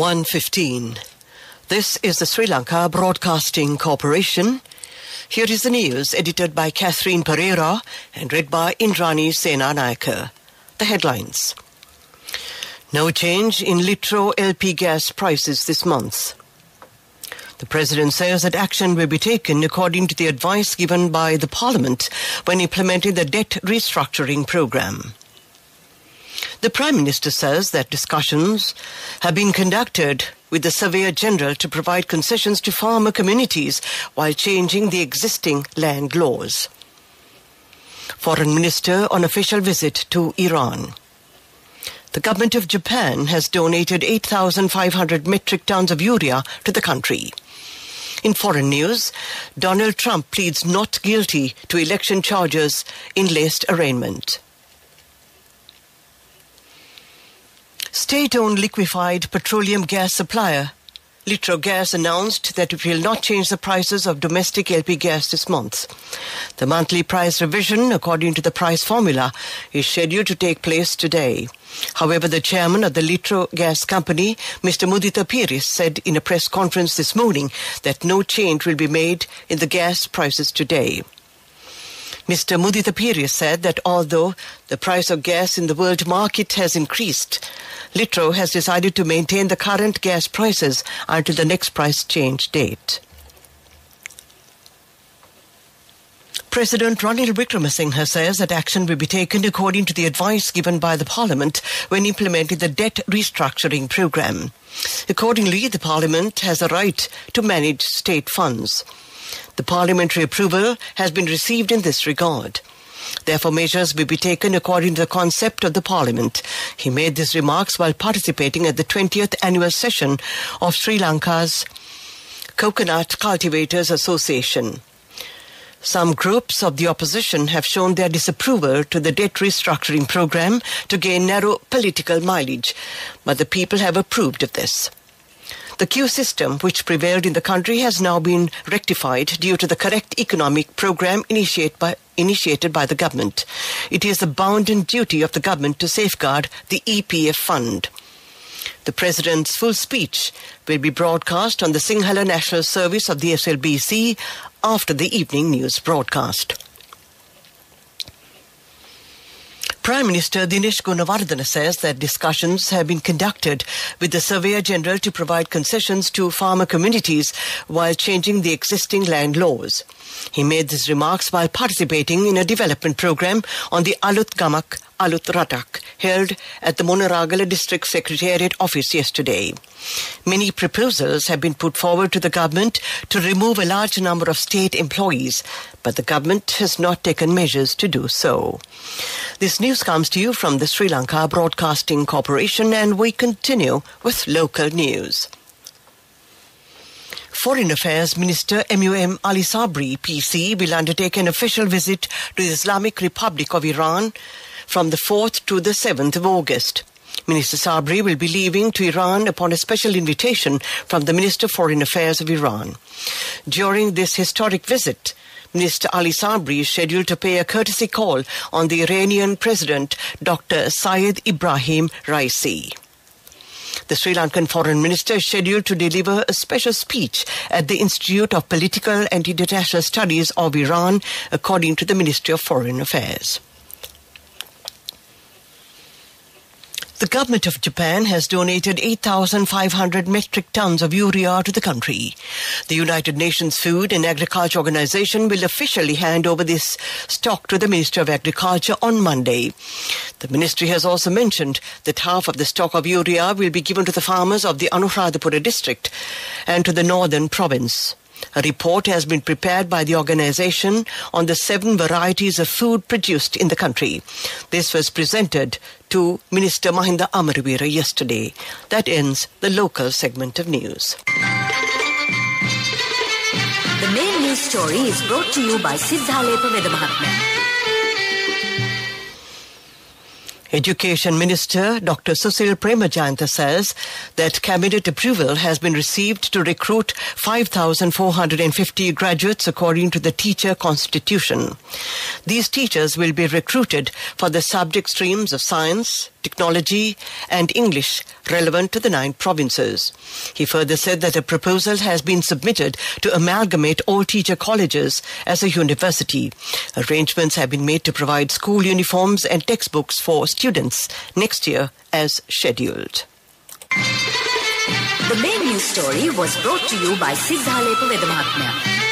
1:15. This is the Sri Lanka Broadcasting Corporation. Here is the news edited by Catherine Pereira and read by Indrani Senanayake. The headlines. No change in Litro LP gas prices this month. The President says that action will be taken according to the advice given by the Parliament when implementing the debt restructuring programme. The Prime Minister says that discussions have been conducted with the Surveyor General to provide concessions to farmer communities while changing the existing land laws. Foreign Minister on official visit to Iran. The government of Japan has donated 8,500 metric tons of urea to the country. In foreign news, Donald Trump pleads not guilty to election charges in laced arraignment. State-owned liquefied petroleum gas supplier Litro Gas announced that it will not change the prices of domestic LP gas this month. The monthly price revision, according to the price formula, is scheduled to take place today. However, the chairman of the Litro Gas Company, Mr. Mudita Piris, said in a press conference this morning that no change will be made in the gas prices today. Mr. Mudita Piris said that although the price of gas in the world market has increased, Litro has decided to maintain the current gas prices until the next price change date. President Ranil Wickremesinghe says that action will be taken according to the advice given by the Parliament when implementing the debt restructuring programme. Accordingly, the Parliament has a right to manage state funds. The parliamentary approval has been received in this regard. Therefore, measures will be taken according to the concept of the Parliament. He made these remarks while participating at the 20th annual session of Sri Lanka's Coconut Cultivators Association. Some groups of the opposition have shown their disapproval to the debt restructuring programme to gain narrow political mileage, but the people have approved of this. The queue system which prevailed in the country has now been rectified due to the correct economic programme initiated by the government. It is the bounden duty of the government to safeguard the EPF fund. The President's full speech will be broadcast on the Sinhala National Service of the SLBC after the evening news broadcast. Prime Minister Dinesh Gunawardena says that discussions have been conducted with the Surveyor General to provide concessions to farmer communities while changing the existing land laws. He made these remarks while participating in a development programme on the Alut Gamak Alut Ratak held at the Monaragala District Secretariat office yesterday. Many proposals have been put forward to the government to remove a large number of state employees, but the government has not taken measures to do so. This news comes to you from the Sri Lanka Broadcasting Corporation, and we continue with local news. Foreign Affairs Minister MUM Ali Sabri, PC, will undertake an official visit to the Islamic Republic of Iran from the 4th to the 7th of August. Minister Sabri will be leaving to Iran upon a special invitation from the Minister of Foreign Affairs of Iran. During this historic visit, Minister Ali Sabri is scheduled to pay a courtesy call on the Iranian President Dr. Syed Ibrahim Raisi. The Sri Lankan Foreign Minister is scheduled to deliver a special speech at the Institute of Political and International Studies of Iran, according to the Ministry of Foreign Affairs. The government of Japan has donated 8,500 metric tons of urea to the country. The United Nations Food and Agriculture Organization will officially hand over this stock to the Ministry of Agriculture on Monday. The ministry has also mentioned that half of the stock of urea will be given to the farmers of the Anuradhapura district and to the northern province. A report has been prepared by the organization on the 7 varieties of food produced in the country. This was presented to Minister Mahinda Amarveera yesterday. That ends the local segment of news. The main news story is brought to you by Siddhalepa Vedamahatma. Education Minister Dr. Susil Premajayanta says that cabinet approval has been received to recruit 5,450 graduates according to the teacher constitution. These teachers will be recruited for the subject streams of science, technology and English relevant to the 9 provinces. He further said that a proposal has been submitted to amalgamate all teacher colleges as a university. Arrangements have been made to provide school uniforms and textbooks for students next year as scheduled. The main news story was brought to you by Sidhalepa Vedamahatmya.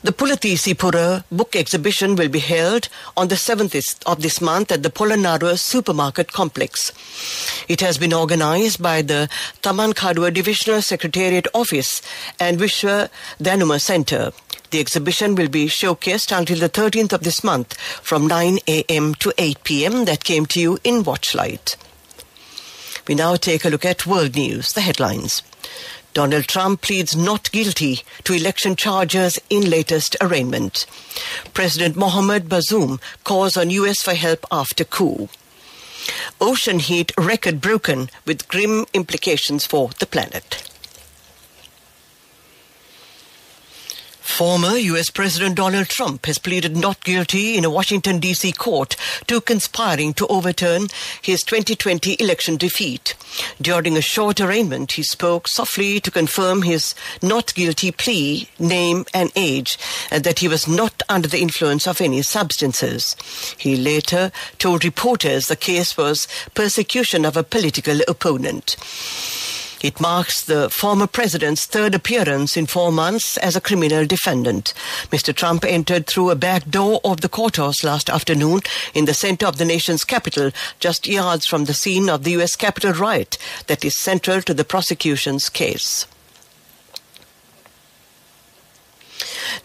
The Pulatisipura book exhibition will be held on the 7th of this month at the Polonnaruwa Supermarket Complex. It has been organized by the Tamankaduwa Divisional Secretariat Office and Vishwa Dhanuma Center. The exhibition will be showcased until the 13th of this month from 9 a.m. to 8 p.m. That came to you in Watchlight. We now take a look at world news, the headlines. Donald Trump pleads not guilty to election charges in latest arraignment. President Mohamed Bazoum calls on US for help after coup. Ocean heat record broken with grim implications for the planet. Former U.S. President Donald Trump has pleaded not guilty in a Washington, D.C. court to conspiring to overturn his 2020 election defeat. During a short arraignment, he spoke softly to confirm his not guilty plea, name and age, and that he was not under the influence of any substances. He later told reporters the case was persecution of a political opponent. It marks the former president's third appearance in 4 months as a criminal defendant. Mr. Trump entered through a back door of the courthouse last afternoon in the center of the nation's capital, just yards from the scene of the U.S. Capitol riot that is central to the prosecution's case.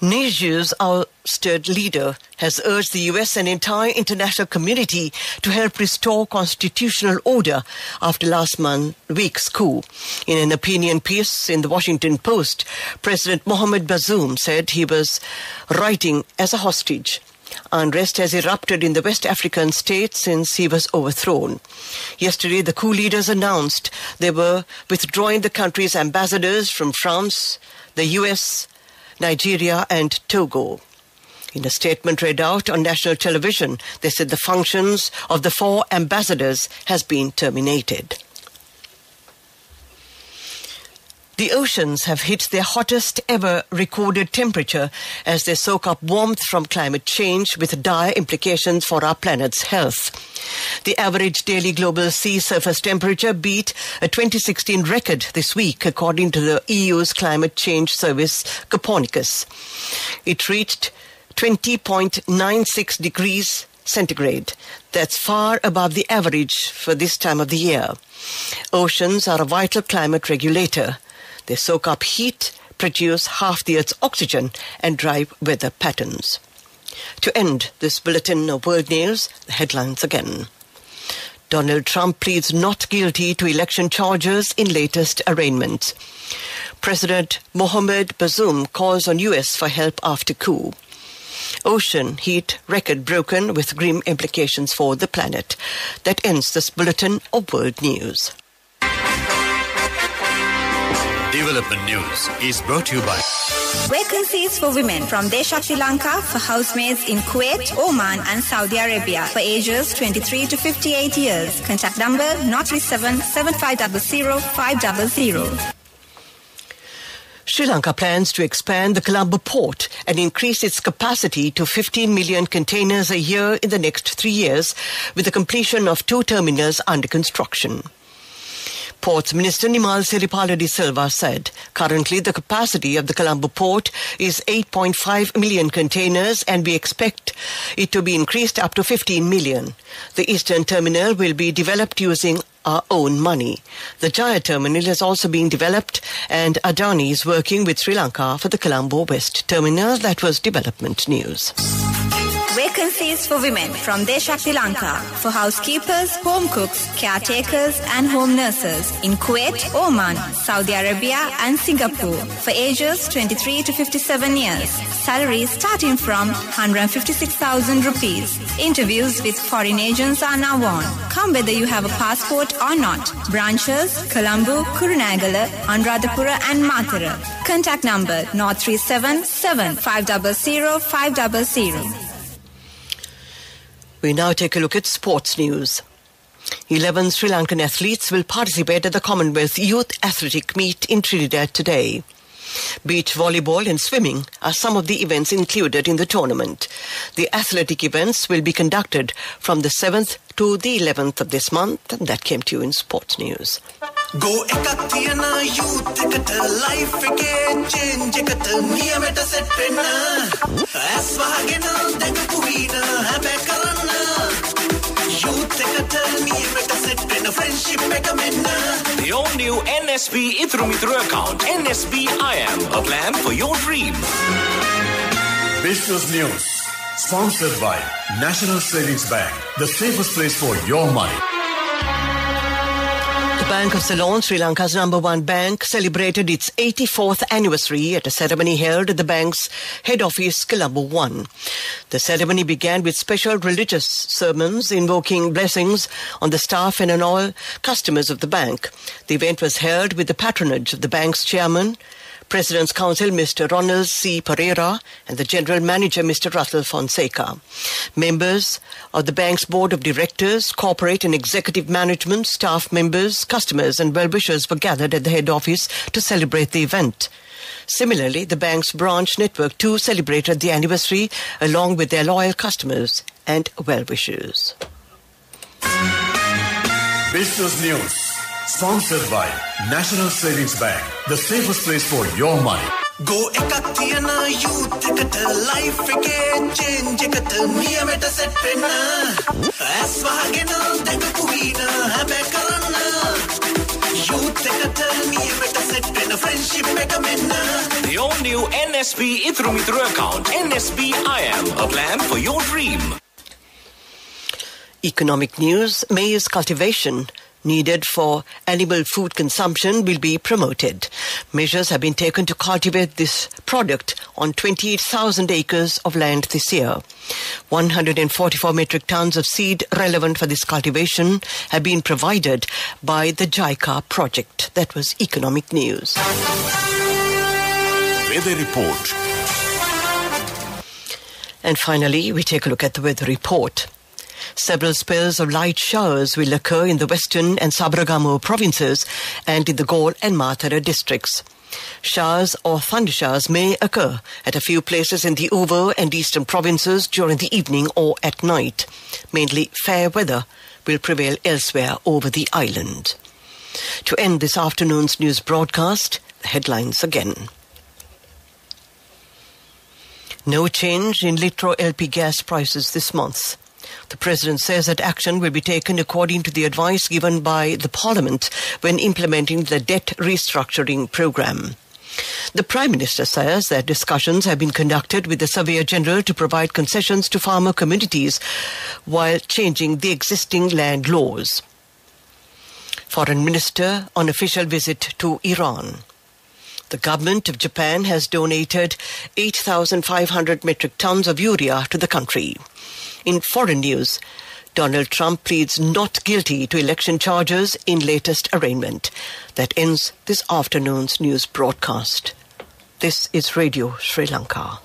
Niger's ousted leader has urged the U.S. and entire international community to help restore constitutional order after last week's coup. In an opinion piece in the Washington Post, President Mohamed Bazoum said he was writing as a hostage. Unrest has erupted in the West African state since he was overthrown. Yesterday, the coup leaders announced they were withdrawing the country's ambassadors from France, the U.S., Nigeria and Togo. In a statement read out on national television, they said the functions of the 4 ambassadors has been terminated. The oceans have hit their hottest ever recorded temperature as they soak up warmth from climate change with dire implications for our planet's health. The average daily global sea surface temperature beat a 2016 record this week, according to the EU's climate change service Copernicus. It reached 20.96 degrees centigrade. That's far above the average for this time of the year. Oceans are a vital climate regulator. They soak up heat, produce half the Earth's oxygen, and drive weather patterns. To end this bulletin of world news, the headlines again. Donald Trump pleads not guilty to election charges in latest arraignment. President Mohamed Bazoum calls on US for help after coup. Ocean heat record broken with grim implications for the planet. That ends this bulletin of world news. Development News is brought to you by Vacancies for women from Desha, Sri Lanka for housemaids in Kuwait, Oman and Saudi Arabia for ages 23 to 58 years. Contact number 037 7500 500. Sri Lanka plans to expand the Colombo port and increase its capacity to 15 million containers a year in the next 3 years, with the completion of 2 terminals under construction. Ports Minister Nimal Siripala de Silva said currently the capacity of the Colombo port is 8.5 million containers and we expect it to be increased up to 15 million. The eastern terminal will be developed using our own money. The Jaya terminal is also being developed and Adani is working with Sri Lanka for the Colombo West terminal. That was development news. Vacancies for women from Desha, Sri Lanka for housekeepers, home cooks, caretakers and home nurses in Kuwait, Oman, Saudi Arabia and Singapore for ages 23 to 57 years. Salaries starting from 156,000 rupees. Interviews with foreign agents are now on. Come whether you have a passport or not. Branches, Colombo, Kurunagala, Anuradhapura and Matara. Contact number 037 500 500. We now take a look at sports news. 11 Sri Lankan athletes will participate at the Commonwealth Youth Athletic Meet in Trinidad today. Beach volleyball and swimming are some of the events included in the tournament. The athletic events will be conducted from the 7th to the 11th of this month, and that came to you in sports news. Go ekatiyana youth ekata life eke change ekata niyameta set wenna as wahagena dagapuina habe karanna youth ekata niyameta set wenna friendship eka menna. The all new NSB Ithru account, NSB IAM, a plan for your dream. Business News, sponsored by National Savings Bank, the safest place for your money. The Bank of Ceylon, Sri Lanka's number one bank, celebrated its 84th anniversary at a ceremony held at the bank's head office, Colombo 1. The ceremony began with special religious sermons invoking blessings on the staff and on all customers of the bank. The event was held with the patronage of the bank's chairman, President's Council Mr. Ronald C. Pereira, and the General Manager Mr. Russell Fonseca. Members of the bank's Board of Directors, Corporate and Executive Management, staff members, customers and well-wishers were gathered at the head office to celebrate the event. Similarly, the bank's branch network too celebrated the anniversary along with their loyal customers and well-wishers. Business News, sponsored by National Savings Bank, the safest place for your money. Go ekatiyana youth ekata life eke change ekata niyameta set wenna as wahagena dagapuina habe karanna youth ekata niyameta set wenna friendship eka menna. The all new NSB Ithru account, NSB IAM, a plan for your dream. Economic news. Maize cultivation needed for animal food consumption will be promoted. Measures have been taken to cultivate this product on 28,000 acres of land this year. 144 metric tons of seed relevant for this cultivation have been provided by the JICA project. That was economic news. Weather report. And finally, we take a look at the weather report. Several spells of light showers will occur in the western and Sabaragamu provinces and in the Galle and Matara districts. Showers or thundershowers may occur at a few places in the Uvo and eastern provinces during the evening or at night. Mainly fair weather will prevail elsewhere over the island. To end this afternoon's news broadcast, the headlines again. No change in Litro LP gas prices this month. The President says that action will be taken according to the advice given by the Parliament when implementing the debt restructuring programme. The Prime Minister says that discussions have been conducted with the Surveyor General to provide concessions to farmer communities while changing the existing land laws. Foreign Minister on official visit to Iran. The government of Japan has donated 8,500 metric tons of urea to the country. In foreign news, Donald Trump pleads not guilty to election charges in latest arraignment. That ends this afternoon's news broadcast. This is Radio Sri Lanka.